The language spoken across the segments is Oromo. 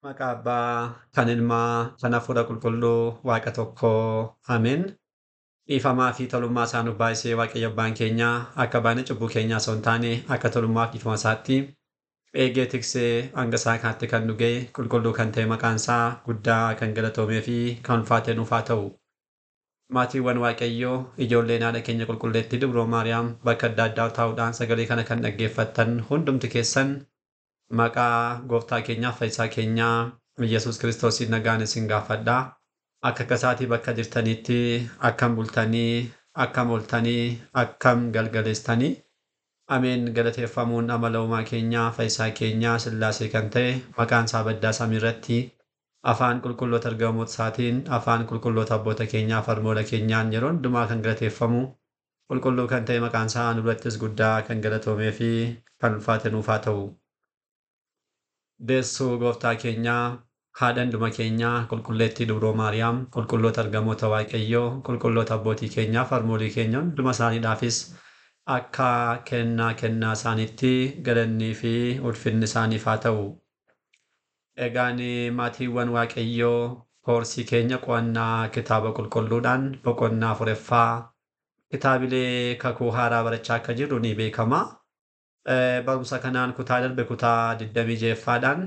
Maqaa Abbaa, kan Ilmaa, kan Hafuura Qulqulluu, Waaqa tokkoo. Ameen. Dhiifamaa fi tolummaa isaa nuuf baay'isee Waaqayyo Abbaan keenyaa akka baay'ina cubbuu keenyaa osoo hin taane akka tolummaa fi dhiifama isaatti eegee tiksee hanga isaa kanaatti kan nu ga'e qulqulluu kan ta'e maqaan isaa guddaa kan galatoomee fi kan ulfaate nuuf haa ta'u. Maatiiwwan Waaqayyoo ijoolleen haadha keenya qulqulleettii Dubroo Maariyaam bakka adda addaa taa'uudhaan sagalee kana kan dhaggeeffattan hundumti keessan maqaa gooftaa keenyaa fayyisaa keenyaa Yesuus Kiristoosiin nagaan isin gaafadhaa. Akka kasaatii bakka jirtanitti akkam bultanii, akkam ooltanii, akkam galgaleessitanii. Ameen galateeffamuun amala uumaa keenyaa fayyisaa keenyaa Sillaasee kan ta'e maqaan isaa baddaa samii irratti afaan qulqulloota ergamoota isaatiin afaan qulqulloota abboota keenyaa harmoola keenyaan yeroo hundumaa kan galateeffamu qulqulluu kan ta'e maqaan isaa nu birattis guddaa kan galatoomee fi kan ulfaate nuuf haa ta'u. Deessuu gooftaa keenyaa haadha hunduma keenyaa qulqulleettii Dubroo Maariyaam qulqulloota ergamoota Waaqayyoo qulqulloota abbootii keenyaa harmoolii keenya hunduma isaaniidhaafis akka kennaa isaaniitti galannii fi ulfinni isaaniif haa ta'u. Egaan maatiiwwan Waaqayyoo koorsii keenya qo'annaa kitaaba qulqulluudhaan boqonnaa 4ffaa kitaabilee kakuu haaraa barachaa akka jirru ni beekama. Barumsa kanaan kutaa darbe kutaa 26ffaadhaan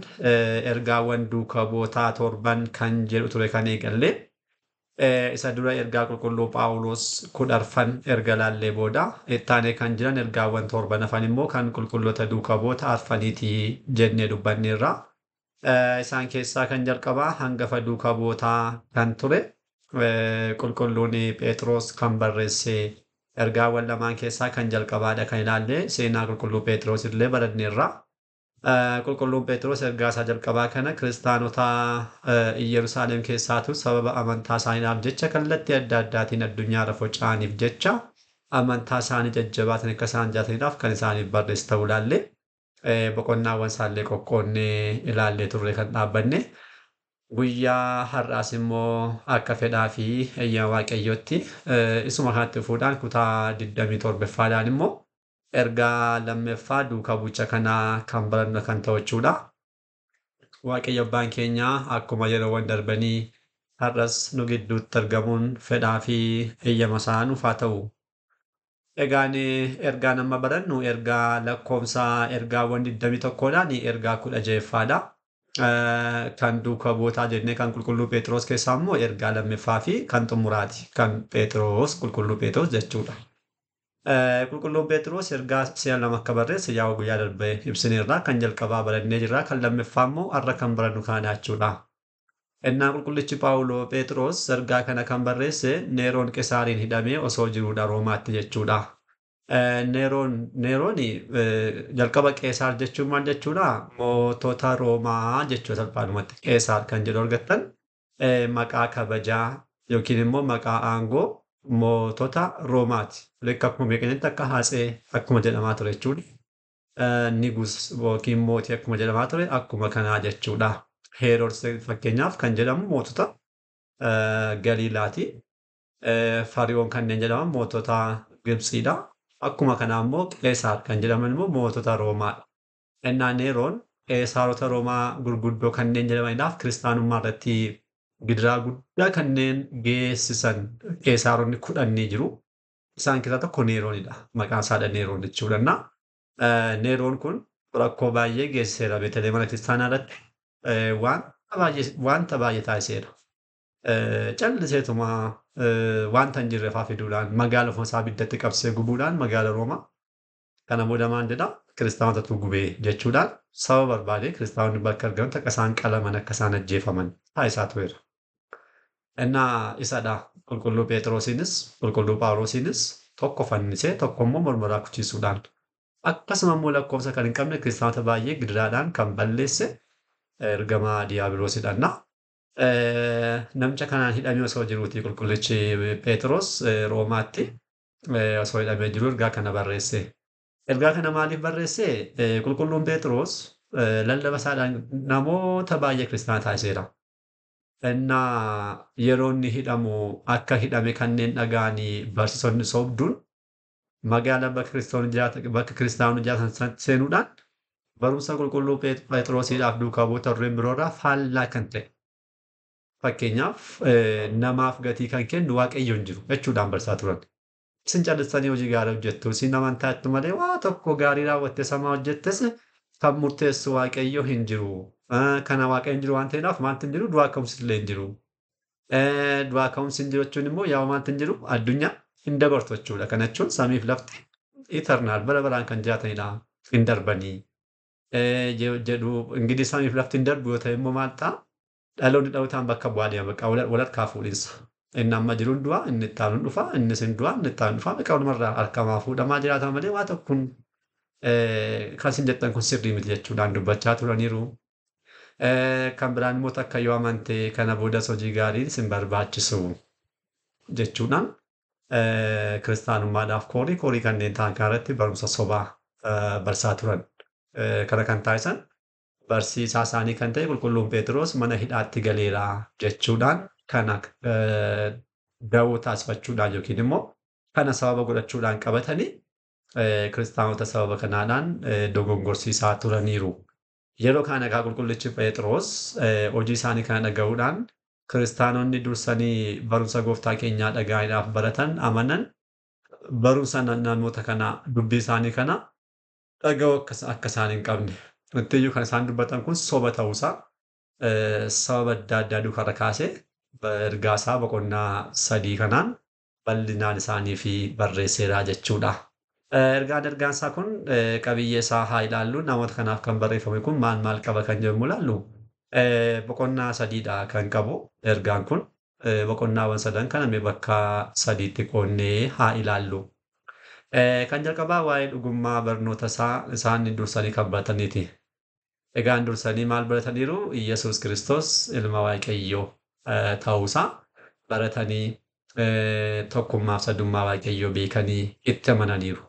ergaawwan duukaa bu'ootaa 7 kan jedhu ture kan eegalle. Isa dura ergaa qulqulluu Phaawulos 10ffan erga laallee booda ittaanee kan jiran ergaawwan 7 hafan immoo kan qulqulloota duukaa bu'oota arfaniitii jennee dubbanneerra. Isaan keessaa kan jalqabaa hangafa duukaa bu'ootaa kan ture qulqulluun Phexros kan barreesse ergaawwan lamaan keessaa kan jalqabaadha kan ilaalle seenaa qulqulluu Phexros illee baranneerra. Qulqulluun Phexros ergaa isaa jalqabaa kana kiristaanota Yerusaalem keessaatu sababa amantaa isaaniidhaaf jecha kallattii adda addaatiin addunyaarra faca'aniif jecha amantaa isaanii jajjabaatan akka isaan jaataniidhaaf kan isaaniif barreesse ta'uu ilaalle. Boqonnaawwan isaallee qoqqoonnee ilaallee turre kan dhaabbanne. Guyyaa har'aas immoo akka fedhaa fi eeyyama Waaqayyootti isuma kanatti fuudhaan kutaa 27ffaadhaan immoo ergaa lammaffaa duukaa bu'ichaa kanaa kan barannu kan ta'u jechuudha. Waaqayyo Abbaan keenyaa akkuma yeroowwan darbanii har'as nu gidduutti argamuun fedhaa fi eeyyama isaa nuuf haa ta'u. Egaan ergaan amma barannu ergaa lakkoofsa ergaawwan 21dhaan ergaa 16ffaadha. Kan duukaa bu'ootaa jennee kan qulqulluu Phexros keessaa immoo ergaa lammaffaa fi kan xumuraati. Kan Phexros qulqulluu Phexros jechuudha. Qulqulluun Phexros ergaa si'a lama akka barreesse yaa guyyaa darbe ibsineerra kan jalqabaa barannee jirra kan lammaffaa immoo har'a kan barannu kana jechuudha. Innaa qulqullichi Phaawulos Phexros ergaa kana kan barreesse Neeroon Qesaariin hidhamee osoo jiruudha Roomaatti jechuudha. Neeroon jalqaba Qeesaar jechuun maal jechuudha? Mootota Roomaa jechuu salphaadhumatti Qeesaar kan jedhu argattan maqaa kabajaa yookiin immoo maqaa aangoo mootota Roomaati. Lekka akkuma beekanitti akka Haatsee akkuma jedhamaa ture jechuudha. Nigus yookiin mootii akkuma jedhamaa ture akkuma kanaa jechuudha. Heerods fakkeenyaaf kan jedhamu mootota Galiilaati. Fariyoon kanneen jedhaman mootota Gibsiidha. Akkuma kanaa immoo Qeesaar kan jedhaman immoo mootota Roomaadha. Innaa Neeroon Qeesaarota Roomaa gurguddoo kanneen jedhamaniidhaaf kiristaanummaa irratti gidiraa guddaa kanneen geessisan Qeesaaronni 10 ni jiru. Isaan keessaa tokko Neeroonidha. Maqaan isaadha Neeroon jechuudha. Neeroon kun rakkoo baay'ee geessiseera Beetlehem mana kiristaanaa irratti wanta baay'ee taasiseera. Calliseetuma wanta hin jirre fa'aa fiduudhaan magaala ofuma isaa ibiddatti qabsee gubuudhaan magaala Roomaa kana booda maal jedha kiristaanotatu gubee jechuudhaan sababa barbaade kiristaanonni bakka argamatti akka isaan qalaman akka isaan ajjeefaman taasisaa tureera. Innaa isadha qulqulluu Phexrosiinis qulqulluu Phaawulosiinis tokko fannisee tokko immoo morma kuchisuudhaan akkasuma immoo lakkoofsa kan hin qabne kiristaanota baay'ee gidiraadhaan kan balleesse ergamaa diiyaabiloosidha. Namicha kanaan hidhamee osoo jiruuti qulqullichi Phexros Roomaatti osoo hidhamee jiru ergaa kana barreesse. Ergaa kana maaliif barreesse? Qulqulluun Phexros lallaba isaadhaan namoota baay'ee kiristaana taasiseera. Innaa yeroo inni hidhamu akka hidhame kanneen dhaga'anii barsiisonni sobduun magaalaa bakka kiristaanonni jiraatan seenuudhaan barumsa qulqulluu Phexrosiidhaaf duukaa bu'oota warreen biroorraa faallaa kan ta'e. Fakkeenyaaf namaaf gatii kan kennu Waaqayyo hin jiru jechuudhaan barsaa turan. Isin cal'istanii hojii gaarii hojjettu. Isin amantaatti malee waa tokko gaarii raawwatte samaa hojjettes kan murteessu Waaqayyo hin jiru. Kana Waaqayyo hin jiru waan ta'eedhaaf maaltu hin jiru? Du'aa ka'umsi illee hin jiru. Du'aa ka'umsi hin jiru jechuun immoo yaa maaltu hin jiru? Addunyaa hin dabartu jechuudha. Kana jechuun samiif lafti itarnaal bara baraan kan jiraatanidha. Hin darbanii. Jedhu ingilis samiif lafti hin darbu yoo ta'e immoo maal ta'a? Dhaloonni dhalootaan bakka bu'aa deema. Bakka walharkaa fuudhinsa. Inni amma jiruun du'a, inni itti aanu dhufa, inni sin du'a, inni itti aanu dhufa. Bakka walumarraa harkamaa fuudhamaa jiraatan malee waa tokkoon kan isin jettan kun sirrii miti jechuudhaan dubbachaa turaniiru. Kan biraan immoo takka yoo amante kana boodas hojii gaariin sin barbaachisu jechuudhaan kiristaanummaadhaaf koorii kanneen ta'an kanarratti barumsa sobaa barsaa turan. Kana kan taasisan barsiisaa isaanii kan ta'e qulqulluun Phexros mana hidhaatti galeera jechuudhaan kana da'oo taasifachuudhaan yookiin immoo kana sababa godhachuudhaan qabatanii kiristaanota sababa kanaadhaan dogongorsiisaa turaniiru. Yeroo kana egaa qulqullichi Phexros hojii isaanii kana dhaga'uudhaan kiristaanonni dursanii barumsa gooftaa keenyaa dhaga'uudhaaf baratan amanan barumsa namoota kana dubbii isaanii kana dhaga'uu akka isaan hin qabne. Ittiyyuu kan isaan dubbatan kun soba ta'uusaa sababa adda addaa duukarra kaasee ergaasaa boqonnaa 3 kanaan bal'inaan isaanii fi barreesseeraa jechuudha. Ergaansaa kun qabiyyee isaa haa ilaallu. Namoota kanaaf kan barreeffame kun maal qaba kan jennu ilaallu. Boqonnaa 3dha kan qabu ergaan kun. Boqonnaawwan 3 kana mee bakka 3tti qoonnee haa ilaallu. Kan jalqabaa waa'ee dhugummaa barnoota isaan dursanii kan barataniiti. Egaan dursanii maal barataniiru? Iyyasuus Kiristoos ilma Waaqayyoo ta'uusaa baratanii tokkummaa fi sadummaa Waaqayyoo beekanii itti amananiiru.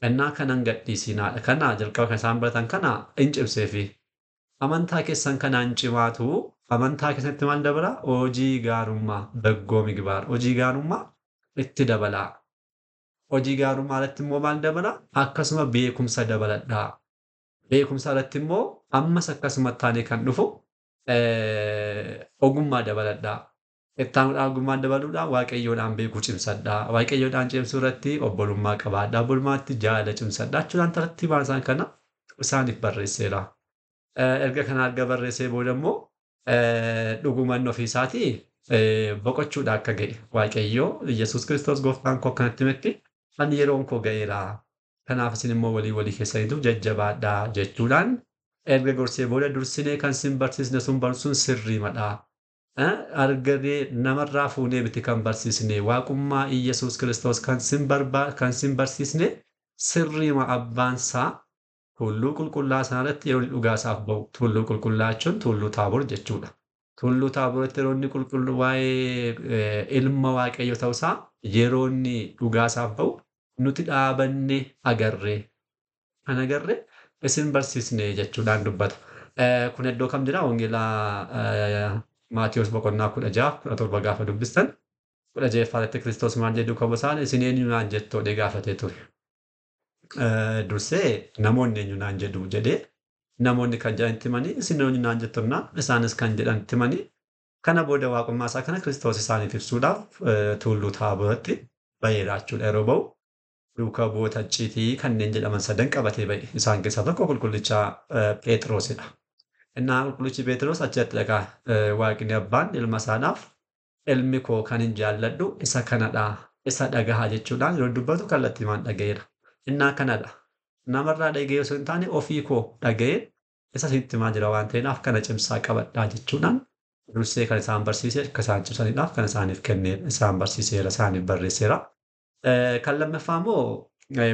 Innaa kanan gadhiisinaadha. Kana jalqaba kan isaan baratan kana hin cimseefi. Amantaa keessan kanaan cimaatu amantaa keessatti maal dabala? Hojii gaarummaa, beggoo migbaar, hojii gaarummaa itti dabalaa. Hojii gaarummaa irratti immoo maal dabala? Akkasuma beekumsa dabaladhaa. Beekumsa irratti immoo ammas akkasuma taanee kan dhufu ogummaa dabaladhaa. Itti aanuudhaan ogummaa dabaluudhaan Waaqayyoodhaan beekuu cimsadhaa. Waaqayyoodhaan cimsuu irratti obbolummaa qabaadhaa. Obbolummaatti jaalala cimsadhaa. Jechuudhaan tartiibaan isaan kana isaaniif barreesseera. Erga kana arga barreessee booda immoo dhuguman ofiisaatii boqochuudha akka ga'e Waaqayyoo Iyyasuus Kiristoos gooftaan koo akkanatti himetti ani yeroon koo ga'eera. Kanaaf isin immoo walii keessaniitu jajjabaadhaa jechuudhaan erga gorsee booda dursinee kan sin barsiisne sun barsuun sirriimadha. Arganii namarraa fuunee miti kan barsiisne waaqummaa Iyyasuus Kiristoos kan sin barsiisne sirriima abbaansaa tulluu qulqullaa'aa sanarratti yeroo dhugaasaaf ba'u. Tulluu qulqullaa'aa jechuun tulluu Taaboor jechuudha. Tulluu Taaboritti yeroo inni qulqulluu waa'ee ilma Waaqayyoo ta'uusaa yeroo inni dhugaasaaf ba'u nuti dhaabannee agarree. Kan agarree isin barsiisne jechuudhaan dubbata. Kun iddoo kam jira? Wangeelaa Maatiyos boqonnaa 16-17 gaafa dubbistan 16ffaatti Kiristoos maal jedhu qabu isaan isin eenyu naan jettoodhe gaafatee ture. Dursee namoonni eenyu naan jedhu jedhee namoonni kan jedhan itti himanii isin eenyu naan jettonnaa isaanis kan jedhan itti himanii kana booda waaqummaa isaa kana Kiristoos isaaniif ibsuudhaaf tulluu Taaboratti ba'eera jechuudha. Yeroo ba'u duukaa bu'oota icciitii kanneen jedhaman 3 qabatee ba'e. Isaan keessaa tokko qulqullicha Phexrosidha. Innaa qulqullichi Phexros achirratti dhagaa Waaqni abbaan ilma isaadhaaf ilmi koo kan hin jaalladhu isa kanadha. Isa dhagahaa jechuudhaan yeroo dubbatu kallattiimaan dhaga'eera. Innaa kanadha. Namarraa dhaga'ee osoo hin taane ofii koo dhaga'ee isa sitti himaa jira waan ta'eef kana cimsaa qabadhaa jechuudhaan dursee kan isaan barsiise akka isaan cimsaniidhaaf kan isaaniif kennee isaan barsiiseera isaaniif barreesseera. Kan lammaffaa immoo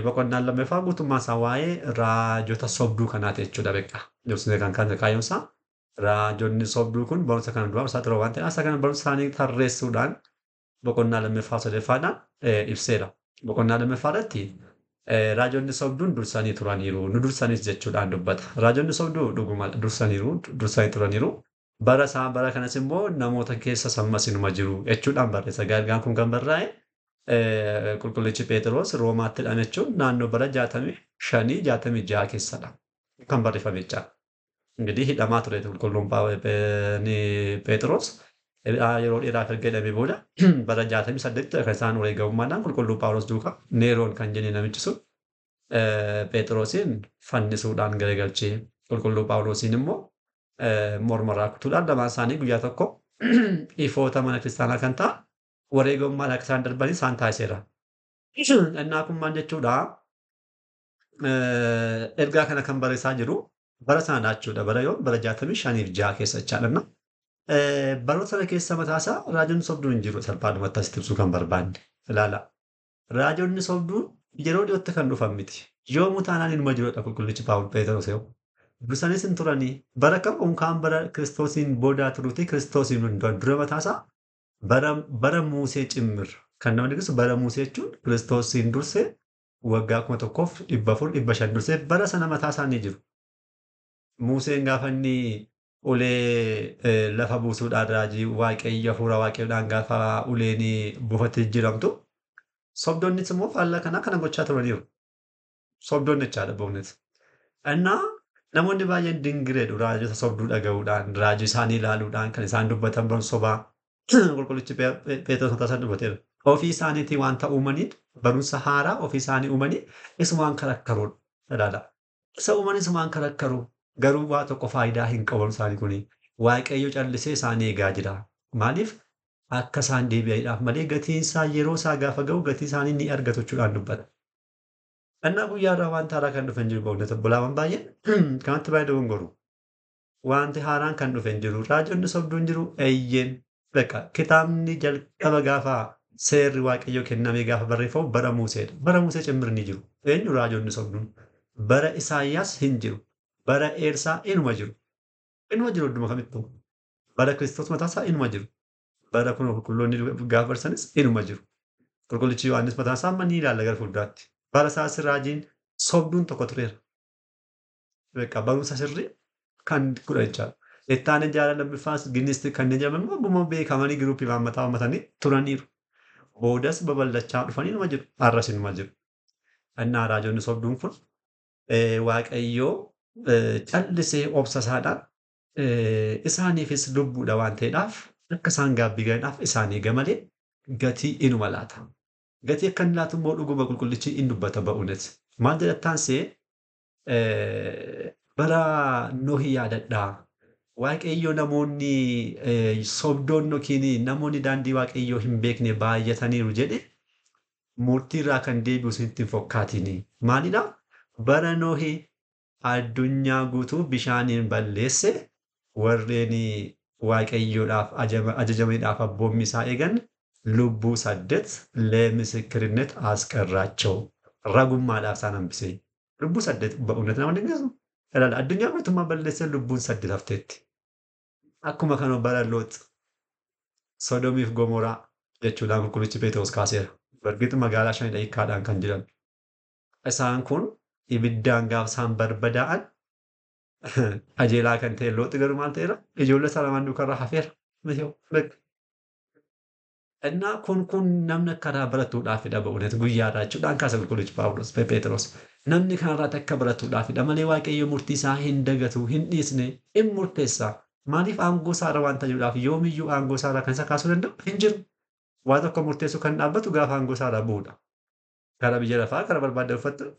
boqonnaan lammaffaa guutummaan isaa waa'ee raajota sobduu kanaati jechuudha beekaa. Dursee kan kaayyoon isaa raajonni sobduu kun barumsa kana duraa barsaa ture waan ta'eef isa kana barumsa isaanii tarreessuudhaan boqonnaa lammaffaa sadaffaadhaan ibseera. Boqonnaa lammaffaa irratti raajonni sobduun dursanii turaniiru. Nu dursanis jechuudhaan dubbata. Raajonni sobduu dhuguma dursanii turaniiru. Bara kanas immoo namoota keessa sammas inuma jiru jechuudhaan barreessa. Ergaan kun kan barraa'e qulqullichi Phexros Roomaatti jechuun naannoo bara 65-66 keessadha. kan barreeffame jechaadha. Enggዲህ hidhamaa ture qulqulluun Phexros yeroo dheeraaf erga hidhamee booda bara 68 kan isaan wareegamummaadhaan qulqulluu Phaawulos duukaa Neeroon kan jedhe namichi sun Phexrosin fannisuudhaan garagalchee qulqulluu Phaawulosin immoo mormarraa kutuudhaan lamaan isaanii guyyaa tokko ifoota mana kiristaanaa kan ta'an wareegamummaadhaan akka isaan darbanii isaan taasiseera. Innaa kun maal jechuudha? Ergaa kana kan barreessaa jiru bara sanadha jechuudha. Bara yoom? Bara 65 fi 6 keessa jechaadha. Baroota sana keessa mataasaa raajoonni sobduun hin jiru salphaadhumatti asitti ibsuu kan barbaanne. Ilaala. Raajoonni sobduun yeroo dhiyootti kan dhufan miti. Yoomuu taanaan ilma jiruudha qulqullichi Phexros yoo. Dursanis hin turanii bara kam unkaan bara Kiristoosiin boodaa turuuti Kiristoosiin dura mataasaa bara Musee cimmir kan nama dhigisu bara Musee jechuun Kiristoosiin dursee waggaa 1400 dursee bara sana mataasaa ni jiru. Museen gaafa inni ulee lafa buusuudhaan raajii waaqayyo hafuura waaqayyoodhaan gaafa uleen buufatee jiramtu sobdoonnis immoo faallaa kana gochaa turaniiru. Sobdoonni jechaadha bo'uunis. Innaa namoonni baay'een dingireedhu raajota sobduu dhaga'uudhaan raajii isaanii ilaaluudhaan kan isaan dubbatan baran sobaa qulqullichi Phexros mataa isaa dubbateera. Ofii isaaniitii wanta uumaniin barumsa haaraa ofii isaanii uumanii isumaan karakkaruudha. Ilaala. Isa uumanii isumaan karakkaru garuu waa tokko faayidaa hin qaban isaanii kuni. Waaqayyo callisee isaanii eegaa jira. Maaliif? Akka isaan deebi'aniidhaaf malee gatiin isaa yeroo isaa gaafa ga'u gatii isaanii ni argatu jechuudhaan dubbata. Innaa guyyaa irraa wanta haaraa kan dhufe hin jiru bo'uudhaan obbolaawwan baay'een kanatti baay'ee dogongoru. Wanti haaraan kan dhufe hin jiru. Raajonni sobduu hin jiru. Eeyyeen. Kitaabni jalqaba gaafa seerri waaqayyoo kennamee gaafa barreeffamu bara Museedha. Bara Musee cimmir ni jiru. Eenyu raajonni sobduun? Bara Isaayyaas hin jiru. Bara Eersaa inuma jiru. Inuma jiru idduma kamittuu. Bara Kiristoos mataasaa inuma jiru. Bara kun qulqulloonni gaafa barsanis inuma jiru. Qulqullichi Yohaannis mataasaa amma ni ilaalla gara fuulduraatti. Bara isaas raajiin sobduun tokko tureera. Barumsa sirrii kan godha jechaadha. Ittaanee jaalala bifaas ginisti kan jedhaman immoo beekamanii giruuppii maammataa uummatanii turaniiru. Boodas babal'achaa dhufanii inuma jiru. Har'as inuma jiru. Innaa raajonni sobduun kun waaqayyoo callisee obsasaadhaan isaaniifis lubbuudha waan ta'eedhaaf akka isaan gaabbii galaniidhaaf isaan eega malee gatii inuma laata. Gatii akka inni laatu immoo dhuguma qulqullichi in dubbata ba'uunis. Maal jedhattaansee bara Nohi yaadadhaa. Waaqayyo namoonni sobdoon yookiin namoonni daandii waaqayyoo hin beekne baay'ataniiru jedhe murtii irraa kan deebi'u sitti hin fokkaatiin. Maalidhaa? Bara Nohi addunyaa guutuu bishaaniin balleesse warreen waaqayyoodhaaf ajajamaniidhaaf abboommi isaa eegan lubbuu 8 ለምስክርነት አስቀራቸው. ረጉማadhaaf isaan hambisee. Lubbuu 8 በእውነት nama dinqisu. Ilaala addunyaa guutummaa balleessee lubbuun 8 hafteetti. Akkuma kana bara Loox Sodoomiif Gomoraa jechuudhaan qulqullichi Phexros kaaseera. Bargiti magaalaa 5 daqiiqaadhaan kan jiran. Isaan kun ibiddaan gaafa isaan barbadaa'an qajeelaa kan ta'e Looxi garuu maal ta'eera? Ijoollee isaa lamaan duukarraa hafeera. Innaa kun namni karaa baratuudhaafidha ba'uunet guyyaadhaa jechuudhaan kaasa qulqullichi Phaawulos Phexros. Namni kanarraatti akka baratuudhaafidha malee waaqayyo murtii isaa hin dagatu hin dhiisne hin murteessa. Maaliif aangoo isaarra waan ta'uudhaaf yoomiyyuu aangoo isaarraa kan isa kaasuu danda'u hin jiru. Waan tokko murteessuu kan dhaabbatu gaafa aangoo isaarraa bu'uudha. Gara biyya lafaa gara barbaadde uffattu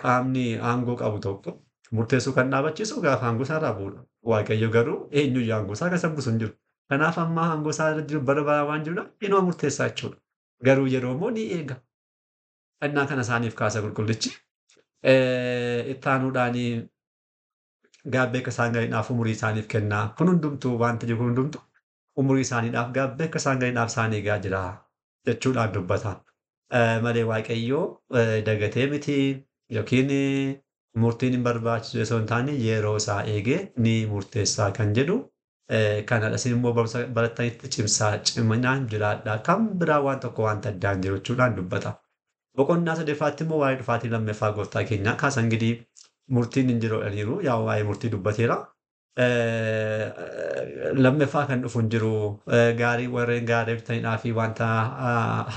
qaamni aangoo qabu tokko murteessuu kan dhaabachiisu gaafa aangoo isaarraa bu'uudha. Waaqayyo garuu eenyuyyuu aangoo isaa kan sabbisu hin jiru. Kanaaf ammaa aangoo isaarra jiru bara baraa waan jiruudha inuma murteessaa jechuudha. Garuu yeroo immoo ni eega. Innaa kana isaaniif kaasa qulqullichi. Ittaanuudhaan gaabbee akka isaan galaniidhaaf umurii isaaniif kennaa. Kun hundumtuu wanti jiru kun hundumtuu umurii isaaniidhaaf gaabbee akka isaan galaniidhaaf isaan eegaa jira jechuudhaan dubbata. Malee waaqayyoo dagatee miti yookiin murtiin hin barbaachisu osoo hin taane yeroo isaa eegee ni murteessaa kan jedhu. Kanadha isin immoo barumsa barattanitti ciminaan jiraadhaa. Kan biraa waan tokko wanta addaan jiru jechuudhaan dubbata. Boqonnaa sadaffaatti immoo waa'ee dhufaatii lammaffaa gooftaa keenyaa kaasan gidii murtiin hin jiru jedhaniiru. Yaa waa'ee murtii dubbateera. Lammaffaa kan dhufu hin jiru. Gaarii warreen gaarii bitaniidhaa fi wanta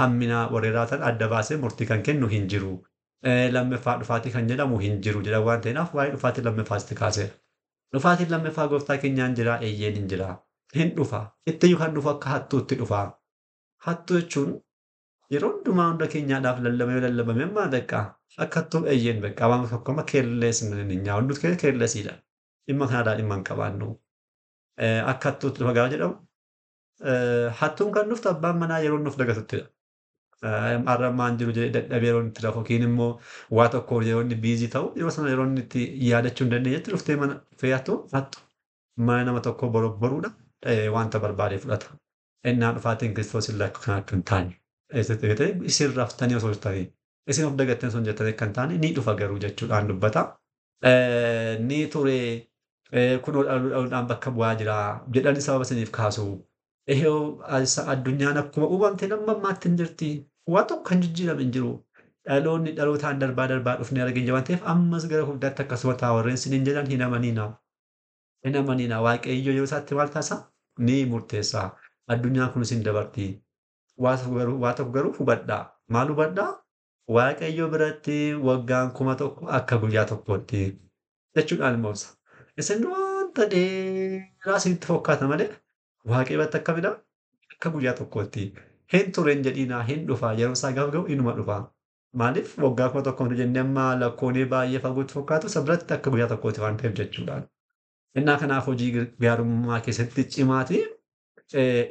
hammina warreen raatan adda baasee murtii kan kennu hin jiru. lammaffaa dhufaatii kan jedhamu hin jiru jedha waan ta'eef waa'ee dhufaatii lammaffaas itti kaaseera. Dhufaatiin lammaffaa gooftaa keenyaan jira eeyyeen hin jira. Hin dhufa. Itti kan dhufu akka hattuutti dhufa. Hattuu jechuun yeroo hundumaa hunda keenyaadhaaf lallabame amma beekaa akka hattuu eeyyeen beekaa waan tokko amma keellees hin nyaannu keellesiidha. Dhimma kanarraa dhimma hin qabaannu. Akka hattuutti dhufa gaafa jedhamu hattuun kan dhuftu abbaan manaa yeroo nuuf dagatuttidha. Arramaan jiru jedhee dadhabee yeroo itti rafu yookiin immoo waa tokko yeroo inni biizii ta'u yeroo sana yeroo inni itti yaadachuu hin dandeenyetti dhuftee mana fe'attu hattu mana nama tokko borobboruudha wanta barbaade fudhata. Innaan dhufaatiin Kiristoos illee akka kana akka hin taane isin raftanii osoo jirtanii isin of dagattan osoo hin jettanii akka hin taane ni dhufa garuu jechuudhaan dubbata. Ni ture kunoo dhaluudhaan bakka bu'aa jira jedhanii sababa isiniif kaasu. Addunyaan akkuma uumamte amma ammaatti hin jirti. Waa tokko kan jijjiirame hin jiru. Dhaloonni dhalootaan darbaa dhufnee argina waan ta'eef ammas gara hundaatti akkasuma ta'a warreen isiniin jedhan hin amaniina. Hin amaniina Waaqayyo yeroo isaatti maal taasisaa ni murteessa. Addunyaan kun isin dabarti. Waa tokko garuu hubadhaa. Maal hubadhaa? Waaqayyo biratti waggaan 1000 akka guyyaa tokkootti jechuudhaan immoo ibsa. Isin wanta dheeraa isinitti fakkaata malee Waaqayyotti akkamidha? Akka guyyaa tokkootti. Hin tureen jedhiinaa hin dhufaa yeroo isaa gaafa ga'u inuma dhufaa. Maaliif waggaa 1000 jennee amma lakkoonee baay'ee fagootti fakkaatu isa biratti akka guyyaa tokkootti waan ta'eef jechuudhaan. Innaa kanaaf hojii gaarummaa keessatti cimaati.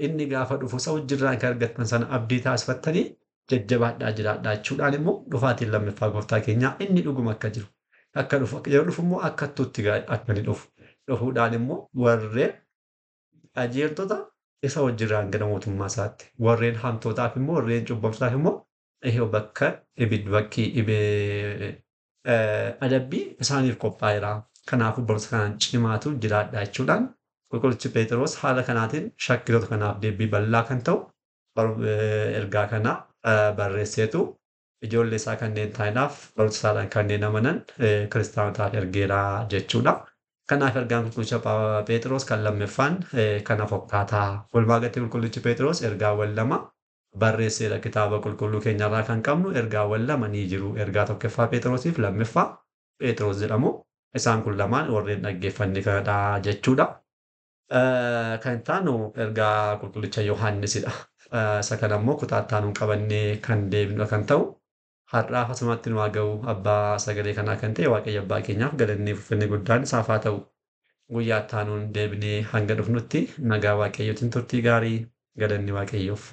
Inni gaafa dhufu isa hojirraan kan argattan sana abdii taasifattanii jajjabaadhaa jiraadhaa jechuudhaan immoo dhufaatiin lammaffaa gooftaa keenyaa inni dhuguma akka jiru. Akka dhufu yeroo dhufu immoo akka hattuutti akka inni dhufu. Dhufuudhaan immoo warreen qajeeltota isa wajjirraan gara mootummaa isaatti warreen hamtootaaf immoo warreen cubbamtootaaf immoo bakka bakki adabbii isaaniif qophaa'eera. Kanaafuu barumsa kanaan cimaatu jiraadhaa jechuudhaan qulqullichi Phexros haala kanaatiin shakkitoota kanaaf deebii bal'aa kan ta'u ergaa kana barreesseetu ijoollee isaa kanneen ta'aniif barumsa isaadhaan kanneen amanan kiristaanotaaf ergeera jechuudha. Kanaaf ergaan qulqullicha Phexros kan lammaffaan kana fakkaataa. Walumaagatti qulqullichi Phexros ergaawwan lama barreesseera kitaaba qulqulluu keenyarraa kan qabnu ergaawwan lama ni jiru. Ergaa tokkoffaa Phexrosiif lammaffaa Phexros jedhamu. Isaan kun lamaan warreen dhaggeeffanne kanadha jechuudha. Kan taanu ergaa qulqullicha Yohaannisidha. Isa kana immoo kutaattaanuun qabannee kan deebinu kan ta'u. Har'aaf asumatti nu haa ga'u abbaa sagalee kanaa kan ta'e Waaqayyo abbaa keenyaaf galanni ulfinni guddaan isaaf haa ta'u. Guyyaa itti aanuun deebinee hanga dhufnutti nagaa Waaqayyootiin turtii gaarii galanni Waaqayyoof.